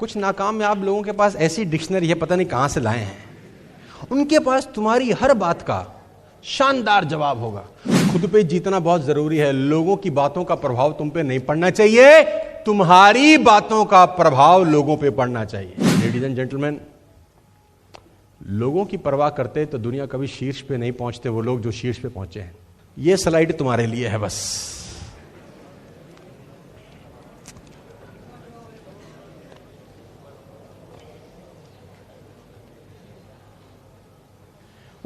कुछ नाकामयाब लोगों के पास ऐसी डिक्शनरी है, पता नहीं कहां से लाए हैं। उनके पास तुम्हारी हर बात का शानदार जवाब होगा। खुद पे जीतना बहुत जरूरी है। लोगों की बातों का प्रभाव तुम पे नहीं पड़ना चाहिए, तुम्हारी बातों का प्रभाव लोगों पे पड़ना चाहिए। लेडीज एंड जेंटलमैन, लोगों की परवाह करते तो दुनिया कभी शीर्ष पे नहीं पहुंचते वो लोग जो शीर्ष पे पहुंचे हैं। ये स्लाइड तुम्हारे लिए है बस।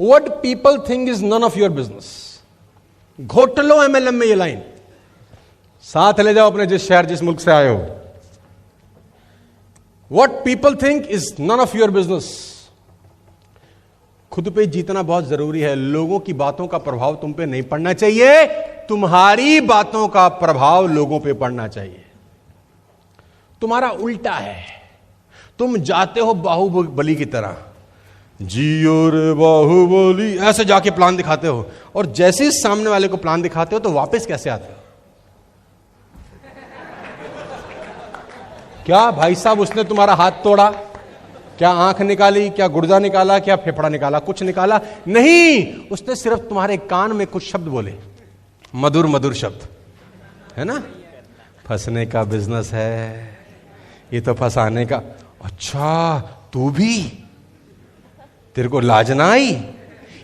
What people think is none of your business। घोट लो MLM में ये लाइन, साथ ले जाओ अपने जिस शहर जिस मुल्क से आए हो। What people think is none of your business। खुद पे जीतना बहुत जरूरी है। लोगों की बातों का प्रभाव तुम पे नहीं पड़ना चाहिए, तुम्हारी बातों का प्रभाव लोगों पे पड़ना चाहिए। तुम्हारा उल्टा है, तुम जाते हो बाहुबली की तरह, जियो रे बाहुबली, ऐसे जाके प्लान दिखाते हो, और जैसे ही सामने वाले को प्लान दिखाते हो तो वापस कैसे आते हो? क्या भाई साहब, उसने तुम्हारा हाथ तोड़ा? क्या आंख निकाली? क्या गुर्दा निकाला? क्या फेफड़ा निकाला? कुछ निकाला नहीं। उसने सिर्फ तुम्हारे कान में कुछ शब्द बोले, मधुर मधुर शब्द, है ना। फंसने का बिजनेस है ये तो, फंसाने का। अच्छा तू भी, तेरे को लाज ना आई?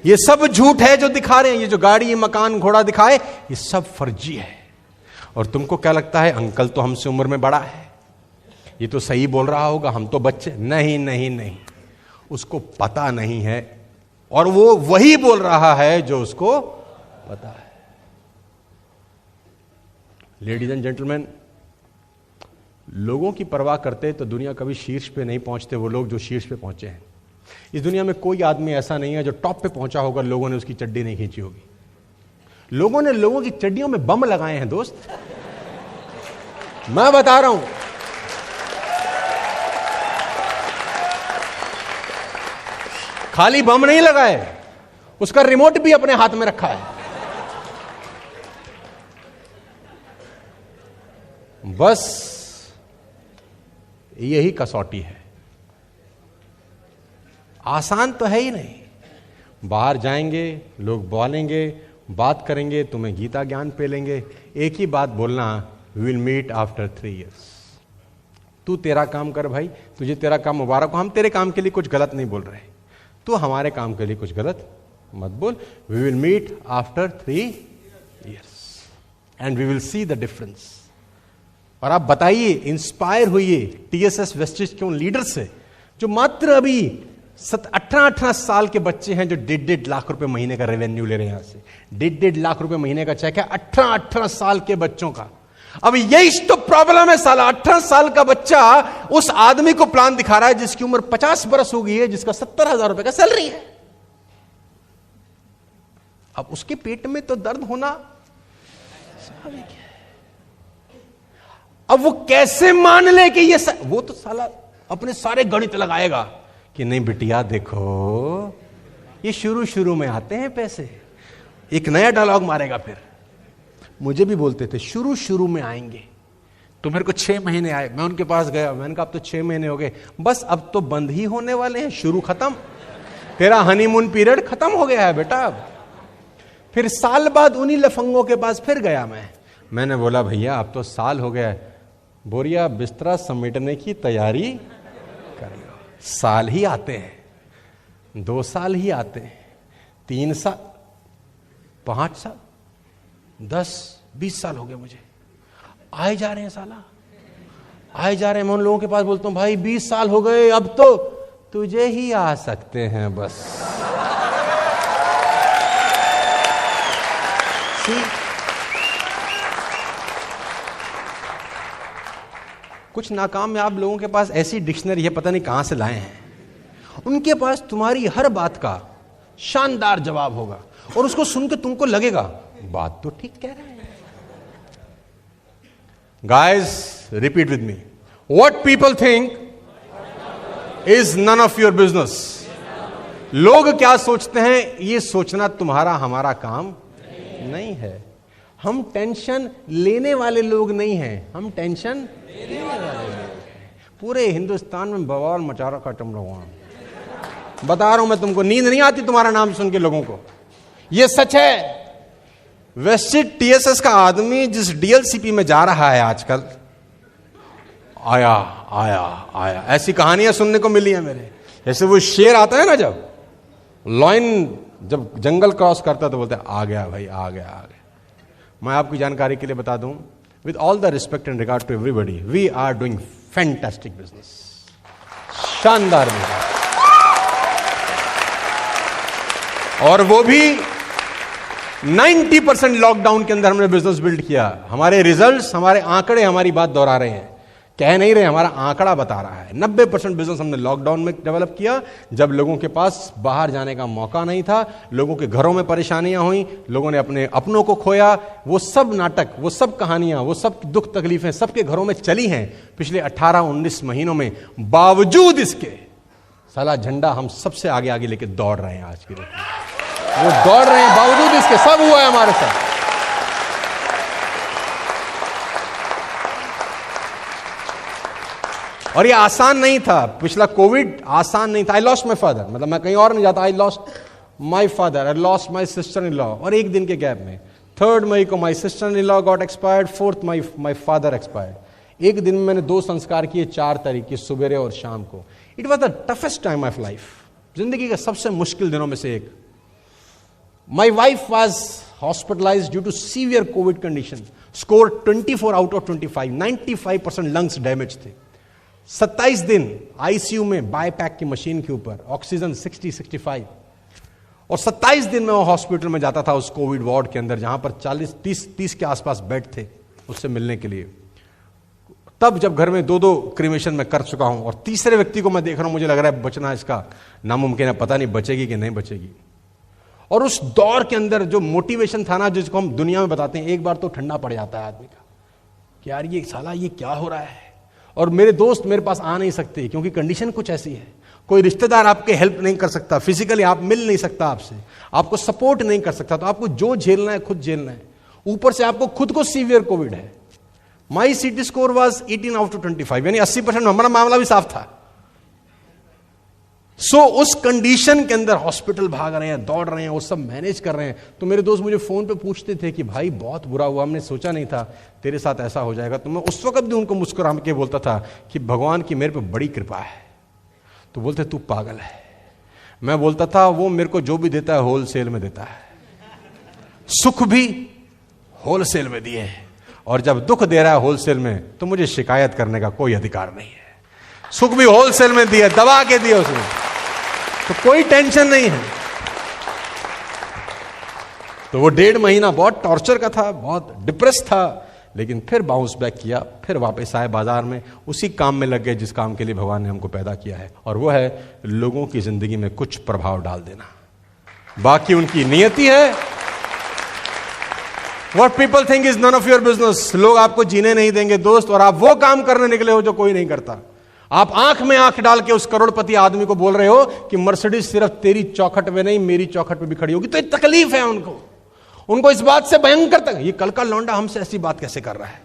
ये सब झूठ है जो दिखा रहे हैं। ये जो गाड़ी मकान घोड़ा दिखाए ये सब फर्जी है। और तुमको क्या लगता है अंकल तो हमसे उम्र में बड़ा है, ये तो सही बोल रहा होगा, हम तो बच्चे। नहीं नहीं नहीं, उसको पता नहीं है, और वो वही बोल रहा है जो उसको पता है। लेडीज एंड जेंटलमैन, लोगों की परवाह करते तो दुनिया कभी शीर्ष पे नहीं पहुंचते वो लोग जो शीर्ष पे पहुंचे हैं। इस दुनिया में कोई आदमी ऐसा नहीं है जो टॉप पे पहुंचा होगा, लोगों ने उसकी चड्डी नहीं खींची होगी। लोगों ने लोगों की चड्डियों में बम लगाए हैं दोस्त, मैं बता रहा हूं। खाली बम नहीं लगाए, उसका रिमोट भी अपने हाथ में रखा है। बस यही कसौटी है। आसान तो है ही नहीं। बाहर जाएंगे, लोग बोलेंगे, बात करेंगे, तुम्हें गीता ज्ञान पे लेंगे। एक ही बात बोलना, we will meet after 3 years। तू तेरा काम कर भाई, तुझे तेरा काम मुबारक हो। हम तेरे काम के लिए कुछ गलत नहीं बोल रहे, तू हमारे काम के लिए कुछ गलत मत बोल। We will meet after 3 years and we will see the difference. और आप बताइए, इंस्पायर होइए TSS वेस्टेज के उन लीडर से जो मात्र अभी 18 साल के बच्चे हैं, जो 1.5 लाख रुपए महीने का रेवेन्यू ले रहे हैं। यहां से 1.5 लाख रुपए महीने का चेक है 18 साल के बच्चों का। अब यही तो प्रॉब्लम है साला। 18 साल का बच्चा उस आदमी को प्लान दिखा रहा है जिसकी उम्र 50 बरस हो गई है, जिसका 70,000 रुपए का सैलरी है। अब उसके पेट में तो दर्द होना स्वाभाविक है। अब वो कैसे मान ले कि ये वो तो साला अपने सारे गणित लगाएगा कि नहीं बिटिया देखो, ये शुरू शुरू में आते हैं पैसे। एक नया डायलॉग मारेगा फिर। मुझे भी बोलते थे शुरू शुरू में आएंगे, तो मेरे को 6 महीने आए। मैं उनके पास गया, मैंने कहा अब तो 6 महीने हो गए, बस अब तो बंद ही होने वाले हैं, शुरू खत्म। तेरा हनीमून पीरियड खत्म हो गया है बेटा। अब फिर साल बाद उन्हीं लफंगों के पास फिर गया मैंने बोला भैया अब तो साल हो गया, बोरिया बिस्तरा समेटने की तैयारी कर लो। साल ही आते हैं, 2 साल ही आते हैं, 3 साल, 5 साल, 10-20 साल हो गए मुझे, आए जा रहे हैं साला, आए जा रहे हैं। मैं उन लोगों के पास बोलता हूं भाई 20 साल हो गए, अब तो तुझे ही आ सकते हैं बस। कुछ नाकामयाब लोगों के पास ऐसी डिक्शनरी है, पता नहीं कहां से लाए हैं। उनके पास तुम्हारी हर बात का शानदार जवाब होगा, और उसको सुनकर तुमको लगेगा बात तो ठीक कह रहे हैं। Guys repeat with me, what people think is none of your business. लोग क्या सोचते हैं ये सोचना तुम्हारा हमारा काम नहीं है। हम टेंशन लेने वाले लोग नहीं हैं, हम टेंशन लेने वाले लोग हैं। पूरे हिंदुस्तान में बवाल मचा रखा तुम लोगों ने। बता रहा हूं मैं तुमको, नींद नहीं आती तुम्हारा नाम सुन के लोगों को। ये सच है। वेस्टेड टीएसएस का आदमी जिस डीएलसीपी में जा रहा है आजकल, आया आया आया, ऐसी कहानियां सुनने को मिली है मेरे। जैसे वो शेर आता है ना, जब लॉयन जब जंगल क्रॉस करता तो बोलते हैं आ गया भाई, आ गया आ गया। मैं आपकी जानकारी के लिए बता दूं, with all the respect and regard to everybody, we are doing fantastic business, शानदार बिजनेस। और वो भी 90% लॉकडाउन के अंदर हमने बिजनेस बिल्ड किया। हमारे रिजल्ट्स, हमारे आंकड़े हमारी बात दोहरा रहे हैं, कह नहीं रहे, हमारा आंकड़ा बता रहा है। 90% बिजनेस हमने लॉकडाउन में डेवलप किया, जब लोगों के पास बाहर जाने का मौका नहीं था, लोगों के घरों में परेशानियां हुई, लोगों ने अपने अपनों को खोया। वो सब नाटक, वो सब कहानियां, वो सब दुख तकलीफें सबके घरों में चली हैं पिछले 18-19 महीनों में। बावजूद इसके साला झंडा हम सबसे आगे आगे लेके दौड़ रहे हैं आज की डेट में। वो दौड़ रहे हैं बावजूद इसके, सब हुआ है हमारे साथ। और ये आसान नहीं था, पिछला कोविड आसान नहीं था। आई लॉस्ट माई फादर, मतलब मैं कहीं और नहीं जाता, I lost my father, I lost my sister in law. और एक दिन के गैप में 3 मई को my sister in law got expired, 4 May my father expired. एक दिन में मैंने 2 संस्कार किए, 4 तारीख की सवेरे और शाम को। It was the toughest time of life, जिंदगी के सबसे मुश्किल दिनों में से एक। My wife was hospitalised due to severe COVID condition, score 24 out of 25, 95% lungs damage थे। 27 दिन आईसीयू में बायपैक की मशीन के ऊपर, ऑक्सीजन 60-65, और 27 दिन में वो हॉस्पिटल में जाता था उस कोविड वार्ड के अंदर, जहां पर 40-30 के आसपास बेड थे उससे मिलने के लिए। तब जब घर में 2-2 क्रीमेशन में कर चुका हूं, और तीसरे व्यक्ति को मैं देख रहा हूं, मुझे लग रहा है बचना इसका नामुमकिन है, पता नहीं बचेगी कि नहीं बचेगी। और उस दौर के अंदर जो मोटिवेशन था ना, जिसको हम दुनिया में बताते हैं, एक बार तो ठंडा पड़ जाता है आदमी का कि यार ये साला ये क्या हो रहा है। और मेरे दोस्त मेरे पास आ नहीं सकते क्योंकि कंडीशन कुछ ऐसी है। कोई रिश्तेदार आपके हेल्प नहीं कर सकता, फिजिकली आप मिल नहीं सकता आपसे, आपको सपोर्ट नहीं कर सकता, तो आपको जो झेलना है खुद झेलना है। ऊपर से आपको खुद को सीवियर कोविड है। माई सीटी स्कोर वॉज 18 आउट ऑफ 25, यानी 80%। हमारा मामला भी साफ था। उस कंडीशन के अंदर हॉस्पिटल भाग रहे हैं, दौड़ रहे हैं, वो सब मैनेज कर रहे हैं। तो मेरे दोस्त मुझे फोन पे पूछते थे कि भाई बहुत बुरा हुआ, हमने सोचा नहीं था तेरे साथ ऐसा हो जाएगा। तो मैं उस वक्त भी उनको मुस्कुरा के बोलता था कि भगवान की मेरे पे बड़ी कृपा है। तो बोलते तू पागल है। मैं बोलता था वो मेरे को जो भी देता है होलसेल में देता है, सुख भी होलसेल में दिए, और जब दुख दे रहा है होलसेल में तो मुझे शिकायत करने का कोई अधिकार नहीं है। सुख भी होलसेल में दिया, दबा के दिया उसने, तो कोई टेंशन नहीं है। तो वो 1.5 महीना बहुत टॉर्चर का था, बहुत डिप्रेस था, लेकिन फिर बाउंस बैक किया, फिर वापस आए बाजार में, उसी काम में लग गए जिस काम के लिए भगवान ने हमको पैदा किया है, और वो है लोगों की जिंदगी में कुछ प्रभाव डाल देना। बाकी उनकी नियति है। What people think is none of your business। लोग आपको जीने नहीं देंगे दोस्त, और आप वो काम करने निकले हो जो कोई नहीं करता। आप आंख में आंख डाल के उस करोड़पति आदमी को बोल रहे हो कि मर्सिडीज सिर्फ तेरी चौखट में नहीं मेरी चौखट में भी खड़ी होगी। तो एक तकलीफ है उनको इस बात से भयंकर तक, ये कल का लौंडा हमसे ऐसी बात कैसे कर रहा है,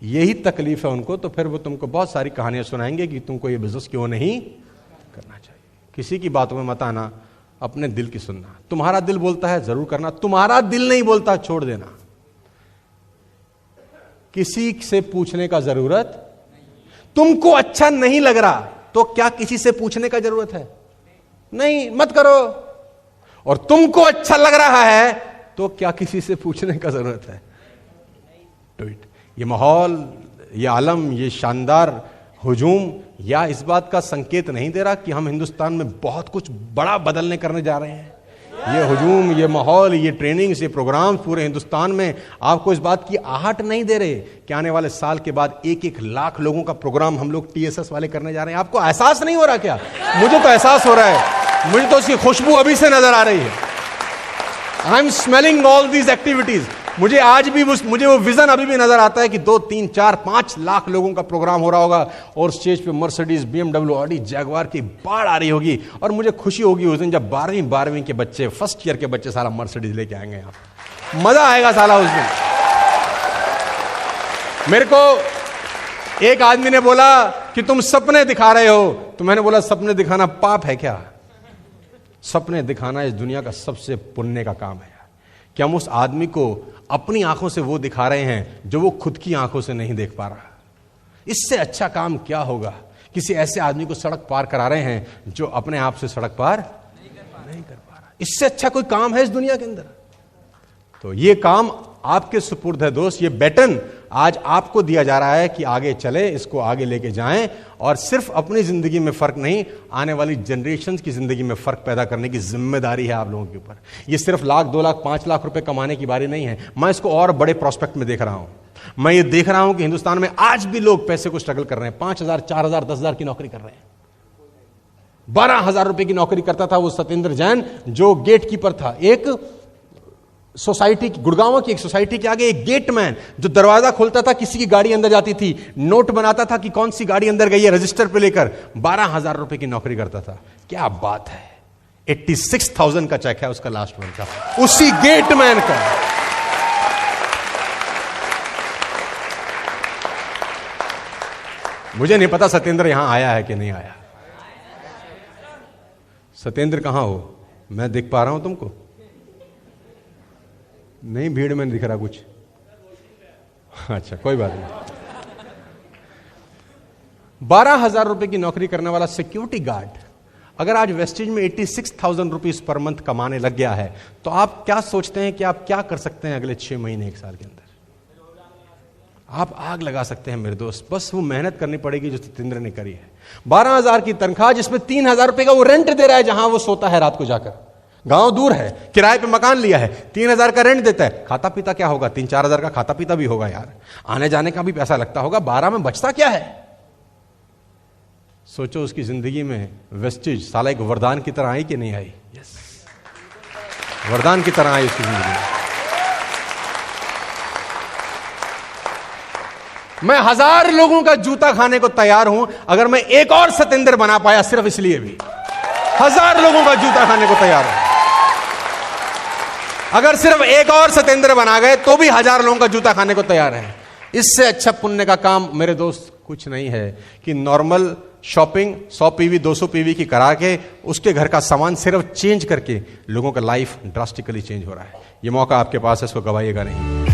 यही तकलीफ है उनको। तो फिर वो तुमको बहुत सारी कहानियां सुनाएंगे कि तुमको ये बिजनेस क्यों नहीं करना चाहिए। किसी की बातों में मत आना, अपने दिल की सुनना। तुम्हारा दिल बोलता है जरूर करना, तुम्हारा दिल नहीं बोलता छोड़ देना। किसी से पूछने का जरूरत, तुमको अच्छा नहीं लग रहा तो क्या किसी से पूछने का जरूरत है? नहीं, मत करो। और तुमको अच्छा लग रहा है तो क्या किसी से पूछने का जरूरत है? Do it. ये माहौल, ये आलम, ये शानदार हुजूम या इस बात का संकेत नहीं दे रहा कि हम हिंदुस्तान में बहुत कुछ बड़ा बदलने करने जा रहे हैं? ये हुजूम, ये माहौल, ये ट्रेनिंग्स, ये प्रोग्राम्स पूरे हिंदुस्तान में आपको इस बात की आहट नहीं दे रहे कि आने वाले साल के बाद 1-1 लाख लोगों का प्रोग्राम हम लोग टीएसएस वाले करने जा रहे हैं? आपको एहसास नहीं हो रहा क्या? मुझे तो एहसास हो रहा है, मुझे तो उसकी खुशबू अभी से नजर आ रही है। I am smelling all these activities. मुझे आज भी मुझे वो विजन अभी भी नजर आता है कि 2, 3, 4, 5 लाख लोगों का प्रोग्राम हो रहा होगा, और स्टेज पे मर्सिडीज, BMW, ऑडी, जैगवार की बाढ़ आ रही होगी। और मुझे खुशी होगी उस दिन जब 12वीं के बच्चे, फर्स्ट ईयर के बच्चे सारा मर्सिडीज लेके आएंगे यहाँ। मजा आएगा साला उस दिन। एक आदमी ने बोला कि तुम सपने दिखा रहे हो, तो मैंने बोला सपने दिखाना पाप है क्या? सपने दिखाना इस दुनिया का सबसे पुण्य का काम है। कि हम उस आदमी को अपनी आंखों से वो दिखा रहे हैं जो वो खुद की आंखों से नहीं देख पा रहा। इससे अच्छा काम क्या होगा? किसी ऐसे आदमी को सड़क पार करा रहे हैं जो अपने आप से सड़क पार नहीं कर पा रहा। इससे अच्छा कोई काम है इस दुनिया के अंदर? तो ये काम आपके सुपुर्द है दोस्त। ये बैटन आज आपको दिया जा रहा है कि आगे चले, इसको आगे लेके जाएं, और सिर्फ अपनी जिंदगी में फर्क नहीं, आने वाली जनरेशंस की जिंदगी में फर्क पैदा करने की जिम्मेदारी है आप लोगों के ऊपर। ये सिर्फ लाख, 2 लाख, 5 लाख रुपए कमाने की बारी नहीं है। मैं इसको और बड़े प्रोस्पेक्ट में देख रहा हूं। मैं ये देख रहा हूं कि हिंदुस्तान में आज भी लोग पैसे को स्ट्रगल कर रहे हैं। 5,000, 4,000, 10,000 की नौकरी कर रहे हैं। 12,000 रुपए की नौकरी करता था वो सत्येंद्र जैन, जो गेट कीपर था। एक सोसाइटी, गुड़गांव की एक सोसाइटी के आगे एक गेटमैन, जो दरवाजा खोलता था, किसी की गाड़ी अंदर जाती थी, नोट बनाता था कि कौन सी गाड़ी अंदर गई है, रजिस्टर पे लेकर 12,000 रुपए की नौकरी करता था। क्या बात है! 86,000 का चेक है उसका लास्ट मंथ का, उसी गेटमैन का। मुझे नहीं पता सत्येंद्र यहां आया है कि नहीं आया। सत्येंद्र कहां हो? मैं देख पा रहा हूं तुमको? नहीं, भीड़ में नहीं दिख रहा कुछ। अच्छा, कोई बात नहीं। 12,000 रुपए की नौकरी करने वाला सिक्योरिटी गार्ड अगर आज वेस्टेज में 86,000 रुपीज पर मंथ कमाने लग गया है, तो आप क्या सोचते हैं कि आप क्या कर सकते हैं अगले 6 महीने, 1 साल के अंदर? आप आग लगा सकते हैं मेरे दोस्त। बस वो मेहनत करनी पड़ेगी जो सत्येंद्र ने करी है। 12,000 की तनख्वाह, जिसमें 3,000 रुपए का वो रेंट दे रहा है जहां वो सोता है रात को जाकर। गांव दूर है, किराए पे मकान लिया है, 3,000 का रेंट देता है। खाता पीता क्या होगा? 3-4 हजार का खाता पीता भी होगा यार, आने जाने का भी पैसा लगता होगा। 12 में बचता क्या है? सोचो उसकी जिंदगी में वेस्टेज साला एक वरदान की तरह आई कि नहीं आई? यस, वरदान की तरह आई उसकी जिंदगी में। मैं 1000 लोगों का जूता खाने को तैयार हूं अगर मैं एक और सत्येंद्र बना पाया, सिर्फ इसलिए भी 1000 लोगों का जूता खाने को तैयार हूं। अगर सिर्फ एक और सत्येंद्र बना गए तो भी 1000 लोगों का जूता खाने को तैयार है। इससे अच्छा पुण्य का काम मेरे दोस्त कुछ नहीं है कि नॉर्मल शॉपिंग 100 पीवी 200 पीवी की करा के उसके घर का सामान सिर्फ चेंज करके लोगों का लाइफ ड्रास्टिकली चेंज हो रहा है। ये मौका आपके पास है, इसको गवाइएगा नहीं।